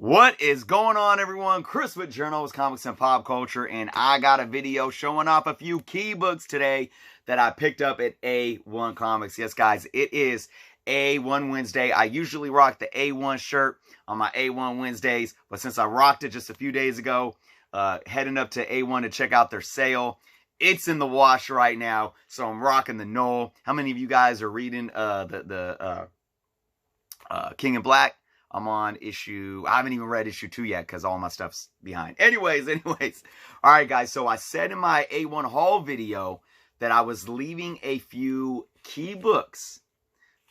What is going on, everyone? Chris with Jerno's Comics and Pop Culture, and I got a video showing off a few key books today that I picked up at A1 Comics. Yes, guys, it is A1 Wednesday. I usually rock the A1 shirt on my A1 Wednesdays, but since I rocked it just a few days ago, heading up to A1 to check out their sale, it's in the wash right now, so I'm rocking the Knoll. How many of you guys are reading King in Black? I'm on issue, I haven't even read issue 2 yet because all my stuff's behind. Anyways. All right, guys, so I said in my A1 haul video that I was leaving a few key books,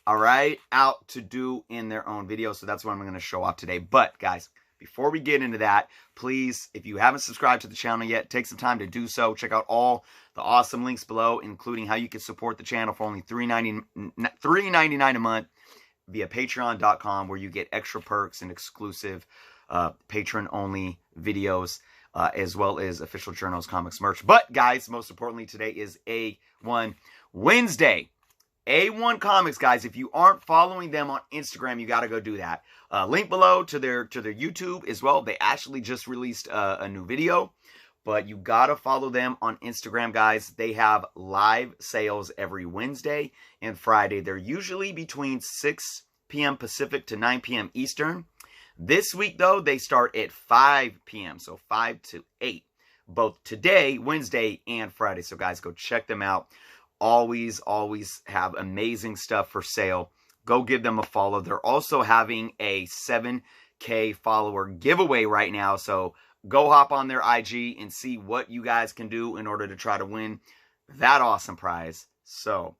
all right, out to do in their own video. So that's what I'm going to show off today. But, guys, before we get into that, please, if you haven't subscribed to the channel yet, take some time to do so. Check out all the awesome links below, including how you can support the channel for only $3.99 a month via patreon.com, where you get extra perks and exclusive patron-only videos, as well as official Journals Comics merch. But, guys, most importantly, today is A1 Wednesday. A1 Comics, guys, if you aren't following them on Instagram, you got to go do that. Link below to their YouTube as well. They actually just released a new video, but you got to follow them on Instagram, guys. They have live sales every Wednesday and Friday. They're usually between 6 p.m. Pacific to 9 p.m. Eastern. This week, though, they start at 5 p.m., so 5 to 8, both today, Wednesday, and Friday. So, guys, go check them out. Always have amazing stuff for sale. Go give them a follow. They're also having a 7K follower giveaway right now, so go hop on their IG and see what you guys can do in order to try to win that awesome prize. So,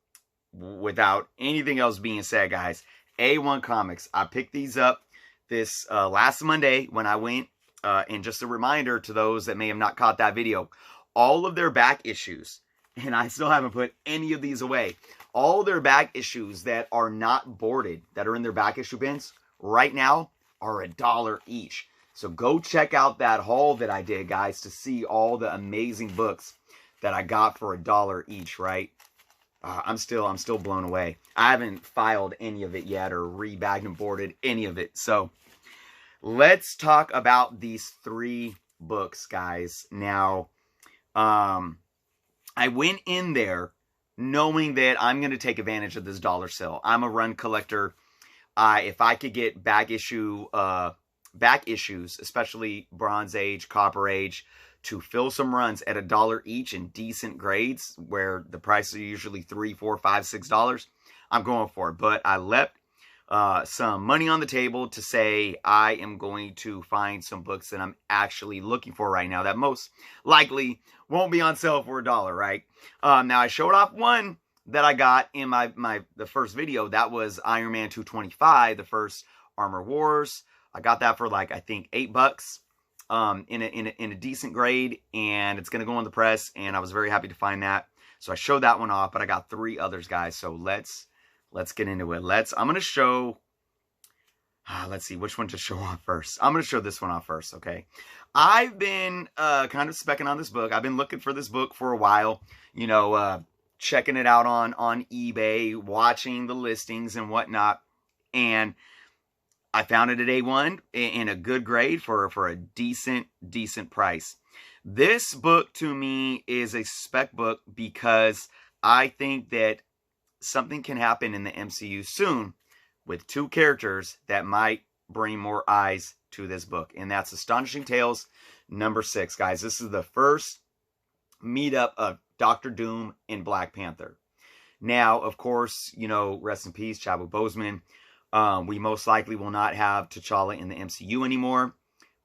without anything else being said, guys, A1 Comics, I picked these up this last Monday when I went. And just a reminder to those that may have not caught that video, all of their back issues, and I still haven't put any of these away, all their back issues that are not boarded, that are in their back issue bins, right now are $1 each. So go check out that haul that I did, guys, to see all the amazing books that I got for $1 each, right? I'm still blown away. I haven't filed any of it yet or rebagged and boarded any of it. So let's talk about these 3 books, guys. Now, I went in there knowing that I'm going to take advantage of this dollar sale. I'm a run collector. If I could get back issues, especially Bronze Age, Copper Age, to fill some runs at $1 each in decent grades, where the prices are usually $3, $4, $5, $6, I'm going for it. But I left some money on the table to say I am going to find some books that I'm actually looking for right now that most likely won't be on sale for $1, right? Now, I showed off one that I got in the first video. That was Iron Man 225, the first Armor Wars. I got that for like, I think, $8 in a decent grade, and it's going to go on the press, and I was very happy to find that. So I showed that one off, but I got 3 others, guys. So let's get into it. I'm going to show, let's see which one to show off first. I'm going to show this one off first, okay? I've been kind of specking on this book. I've been looking for this book for a while, you know, checking it out on eBay, watching the listings and whatnot, and I found it at A1 in a good grade for a decent price. This book, to me, is a spec book because I think that something can happen in the MCU soon with 2 characters that might bring more eyes to this book. And that's Astonishing Tales number 6, guys. This is the first meetup of Doctor Doom and Black Panther. Now, of course, you know, rest in peace, Chadwick Boseman. We most likely will not have T'Challa in the MCU anymore.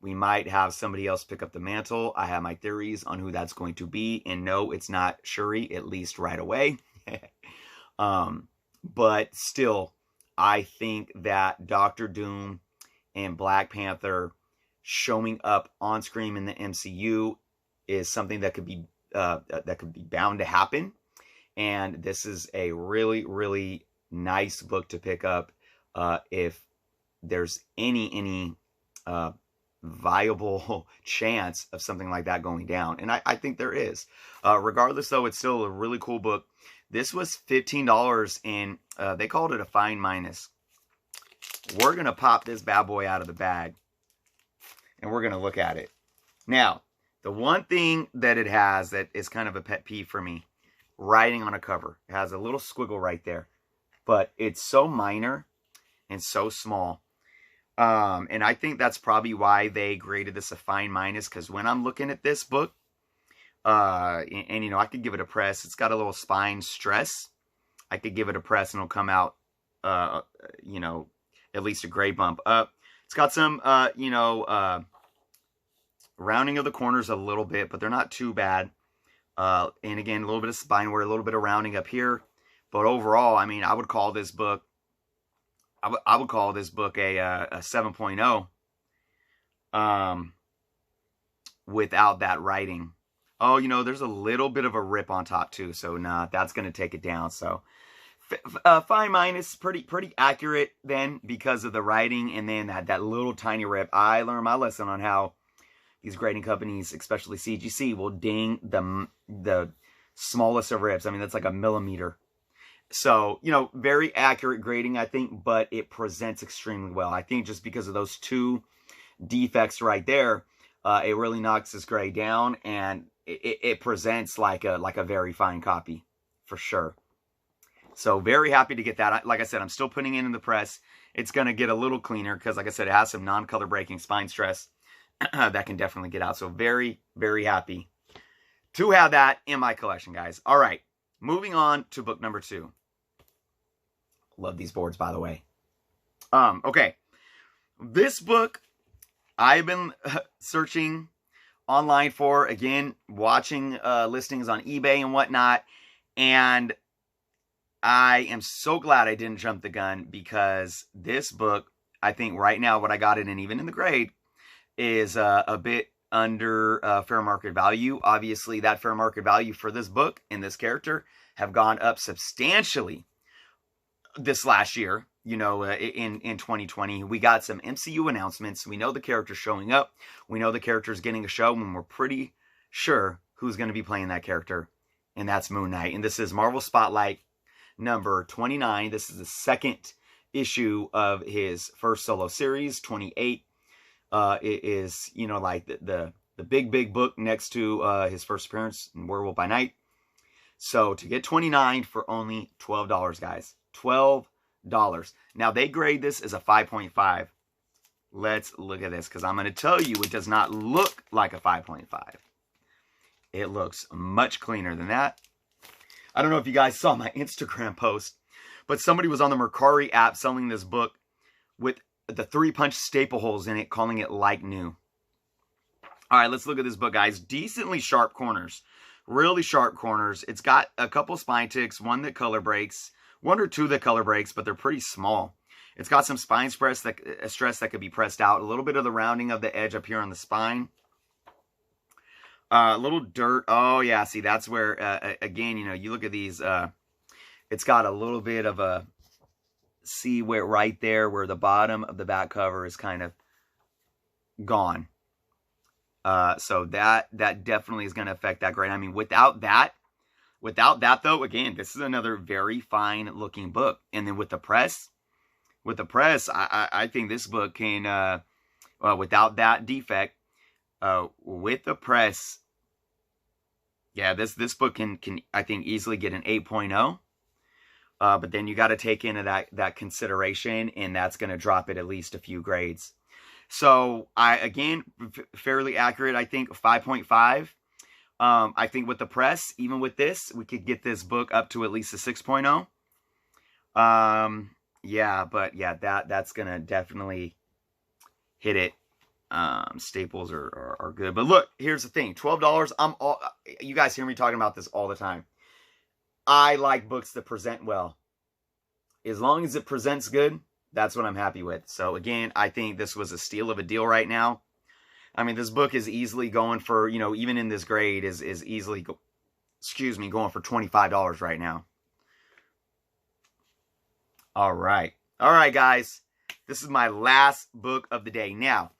We might have somebody else pick up the mantle. I have my theories on who that's going to be. And no, it's not Shuri, at least right away. But still, I think that Doctor Doom and Black Panther showing up on screen in the MCU is something that could be bound to happen. And this is a really nice book to pick up if there's any viable chance of something like that going down. And I think there is. Regardless, though, it's still a really cool book. This was $15, and they called it a fine minus. We're going to pop this bad boy out of the bag and we're going to look at it. Now, the one thing that it has that is kind of a pet peeve for me, writing on a cover. It has a little squiggle right there, but it's so minor and so small. And I think that's probably why they graded this a fine minus, because when I'm looking at this book, and you know, I could give it a press. It's got a little spine stress. I could give it a press and it'll come out, you know, at least a grade bump up. It's got some, you know, rounding of the corners a little bit, but they're not too bad. And again, a little bit of spine wear, a little bit of rounding up here. But overall, I mean, I would call this book, I would call this book a 7.0 without that writing. Oh, you know, there's a little bit of a rip on top too, so nah, that's going to take it down. So fine minus, pretty accurate then because of the writing, and then that little tiny rip. I learned my lesson on how these grading companies, especially CGC, will ding the smallest of rips. I mean, that's like a millimeter. So, you know, very accurate grading, I think, but it presents extremely well. I think just because of those two defects right there, it really knocks this grade down, and it presents like a very fine copy, for sure. So, very happy to get that. Like I said, I'm still putting it in the press. It's going to get a little cleaner because, like I said, it has some non-color breaking spine stress that can definitely get out. So, very, very happy to have that in my collection, guys. All right, moving on to book number 2. Love these boards, by the way. Okay. This book, I've been searching online for, again, watching listings on eBay and whatnot, and I am so glad I didn't jump the gun, because this book, I think right now what I got it in, even in the grade, is a bit under fair market value. Obviously, that fair market value for this book and this character have gone up substantially this last year. You know, in 2020, we got some MCU announcements. We know the character's showing up. We know the character's getting a show, and we're pretty sure who's going to be playing that character, and that's Moon Knight. And this is Marvel Spotlight number 29. This is the second issue of his first solo series. 28 it is, you know, like the big book next to his first appearance in Werewolf by Night. So to get 29 for only $12, guys. $12. Now, they grade this as a 5.5. Let's look at this, because I'm going to tell you it does not look like a 5.5. It looks much cleaner than that. I don't know if you guys saw my Instagram post, but somebody was on the Mercari app selling this book with the 3-punch staple holes in it, calling it like new. All right, let's look at this book, guys. Decently sharp corners. Really sharp corners. It's got a couple spine ticks, one that color breaks, one or two that color breaks, but they're pretty small. It's got some spine stress that could be pressed out. A little bit of the rounding of the edge up here on the spine. A little dirt. Oh, yeah. See, that's where, again, you know, you look at these. It's got a little bit of a, see where right there where the bottom of the back cover is kind of gone. So that definitely is going to affect that grade. I mean, without that though, again, this is another very fine looking book. And then with the press, I think this book can, without that defect, with the press, yeah, this book can I think easily get an 8.0. But then you got to take into that consideration, and that's going to drop it at least a few grades. So again, fairly accurate. I think 5.5. I think with the press, even with this, we could get this book up to at least a 6.0. Yeah, but yeah, that's going to definitely hit it. Staples are good. But look, here's the thing. $12. You guys hear me talking about this all the time. I like books that present well. As long as it presents good, that's what I'm happy with. So again, I think this was a steal of a deal right now. I mean, this book is easily going for, you know, even in this grade is easily, going for $25 right now. All right, guys. This is my last book of the day. Now,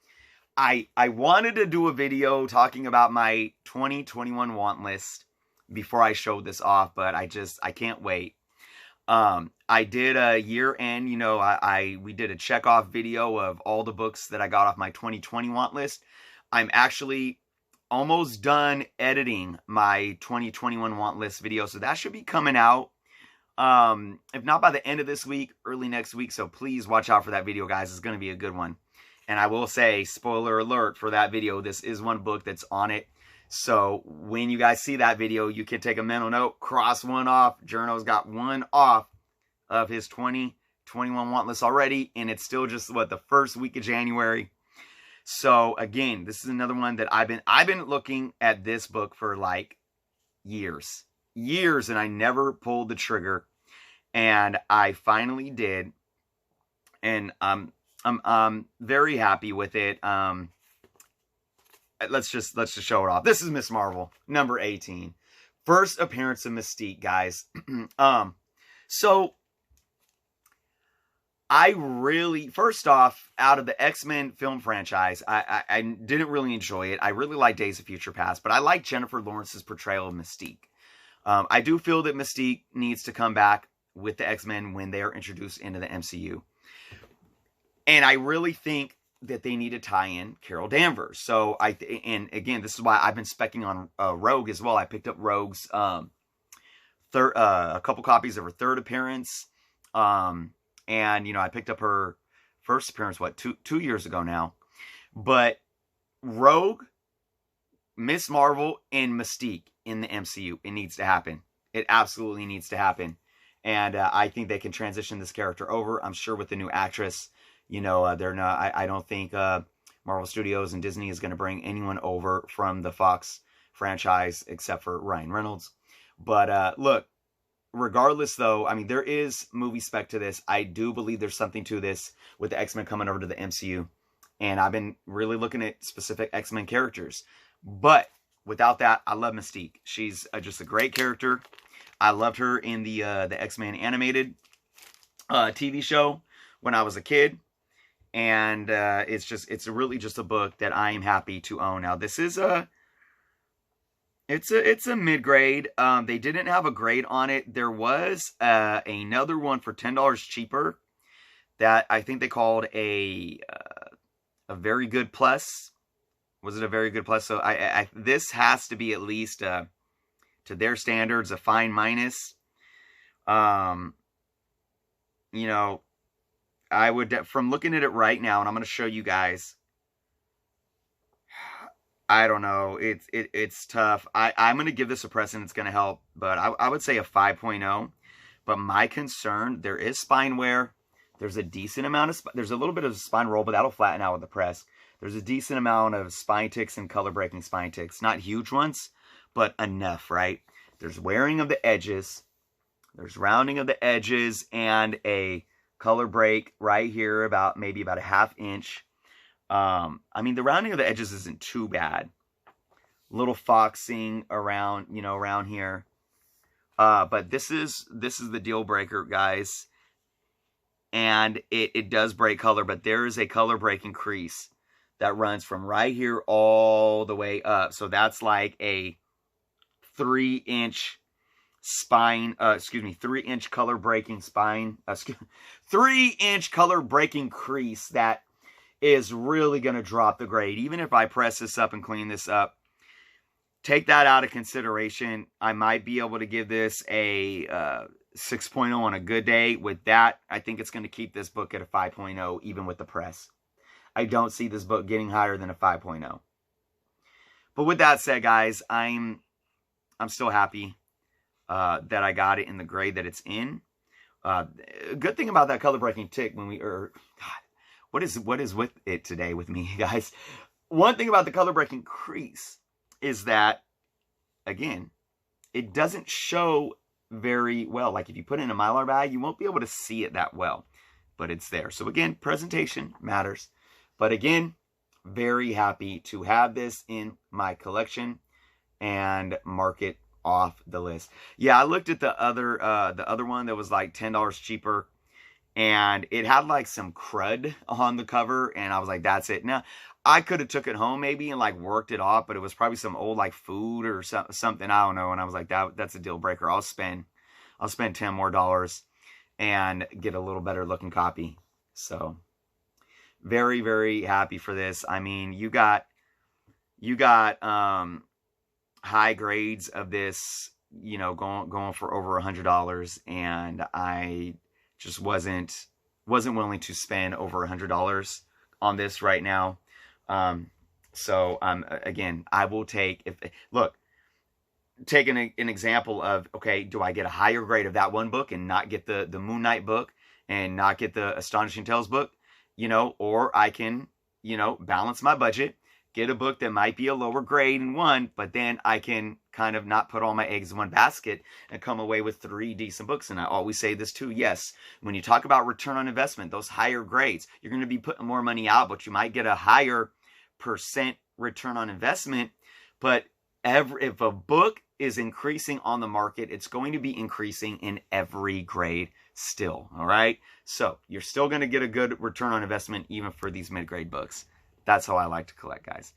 I wanted to do a video talking about my 2021 want list before I showed this off, but I can't wait. I did a year end, you know, we did a check off video of all the books that I got off my 2020 want list. I'm actually almost done editing my 2021 want list video, so that should be coming out. If not by the end of this week, early next week. So please watch out for that video, guys. It's going to be a good one. And I will say, spoiler alert for that video, this is one book that's on it. So when you guys see that video, you can take a mental note, cross one off. Jerno's got one off of his 2021 want list already. And it's still just, what, the first week of January. So again, this is another one that I've been looking at this book for like years, and I never pulled the trigger, and I finally did, and I'm very happy with it. Let's just show it off. This is Miss Marvel, number 18, first appearance of Mystique, guys. So I really, first off, out of the X-Men film franchise, I didn't really enjoy it. I really like Days of Future Past, but I like Jennifer Lawrence's portrayal of Mystique. I do feel that Mystique needs to come back with the X-Men when they are introduced into the MCU. And I really think that they need to tie in Carol Danvers. So, and again, this is why I've been specking on Rogue as well. I picked up Rogue's a couple copies of her third appearance. And, you know, I picked up her first appearance, what, two years ago now. But Rogue, Miss Marvel, and Mystique in the MCU. It needs to happen. It absolutely needs to happen. And I think they can transition this character over. I'm sure with the new actress, you know, they're not, I don't think Marvel Studios and Disney is going to bring anyone over from the Fox franchise except for Ryan Reynolds. But look, regardless, though, I mean, there is movie spec to this. I do believe there's something to this with the X-Men coming over to the MCU. And I've been really looking at specific X-Men characters. But without that, I love Mystique. She's just a great character. I loved her in the X-Men animated TV show when I was a kid. And it's really just a book that I am happy to own. Now, this is it's a mid-grade. They didn't have a grade on it. There was another one for $10 cheaper that I think they called a very good plus. Was it a very good plus? So this has to be at least to their standards a fine minus. You know, I would, from looking at it right now, and I'm going to show you guys. I don't know. It's tough. I'm going to give this a press and it's going to help. But I would say a 5.0. But my concern, there is spine wear. There's a decent amount of, there's a little bit of spine roll, but that'll flatten out with the press. There's a decent amount of spine ticks and color breaking spine ticks. Not huge ones, but enough, right? There's wearing of the edges. There's rounding of the edges and a color break right here, maybe about a ½ inch. I mean, the rounding of the edges isn't too bad. Little foxing around, you know, around here. But this is the deal breaker, guys. And it does break color, but there is a color breaking crease that runs from right here all the way up. So that's like a 3-inch spine, 3-inch color breaking spine, 3-inch color breaking crease that is really going to drop the grade. Even if I press this up and clean this up, take that out of consideration. I might be able to give this a 6.0 on a good day. With that, I think it's going to keep this book at a 5.0, even with the press. I don't see this book getting higher than a 5.0. But with that said, guys, I'm still happy that I got it in the grade that it's in. Good thing about that color breaking tick God, what is with it today with me, guys? One thing about the color breaking crease is that, again, it doesn't show very well. Like if you put it in a Mylar bag, you won't be able to see it that well, but it's there. So again, presentation matters. But again, very happy to have this in my collection and mark it off the list. Yeah, I looked at the other one that was like $10 cheaper, and it had like some crud on the cover, and I was like, that's it. Now, I could have took it home maybe and like worked it off, but it was probably some old like food or something, I don't know. And I was like, that's a deal breaker. I'll spend $10 more. and get a little better looking copy. So very, very happy for this. I mean, you got high grades of this, you know, going for over $100, and I just wasn't willing to spend over $100 on this right now. So again, I will take, take an example of, okay, do I get a higher grade of that one book and not get the Moon Knight book and not get the Astonishing Tales book, you know, or I can, you know, balance my budget, get a book that might be a lower grade in one, but then I can kind of not put all my eggs in one basket and come away with 3 decent books. And I always say this too. Yes, when you talk about return on investment, those higher grades, you're going to be putting more money out, but you might get a higher percent return on investment. But if a book is increasing on the market, it's going to be increasing in every grade still. All right. So you're still going to get a good return on investment even for these mid-grade books. That's how I like to collect, guys.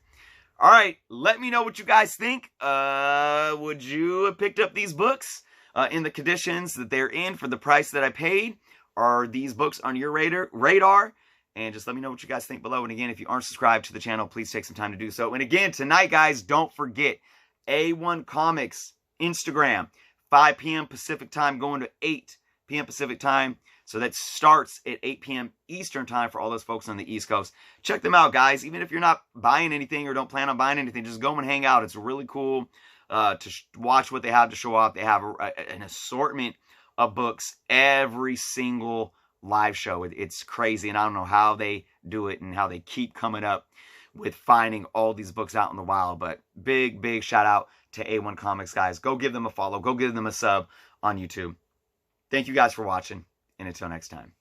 All right, let me know what you guys think. Would you have picked up these books in the conditions that they're in for the price that I paid? Are these books on your radar? And just let me know what you guys think below. And again, if you aren't subscribed to the channel, please take some time to do so. And again, tonight, guys, don't forget A1 Comics Instagram, 5 p.m. Pacific time, going to 8 p.m. Pacific time. So that starts at 8 p.m. Eastern time for all those folks on the East Coast. Check them out, guys. Even if you're not buying anything or don't plan on buying anything, just go and hang out. It's really cool to watch what they have to show off. They have an assortment of books every single live show. It's crazy, and I don't know how they do it and how they keep coming up with finding all these books out in the wild. But big, big shout out to A1 Comics, guys. Go give them a follow. Go give them a sub on YouTube. Thank you guys for watching. And until next time.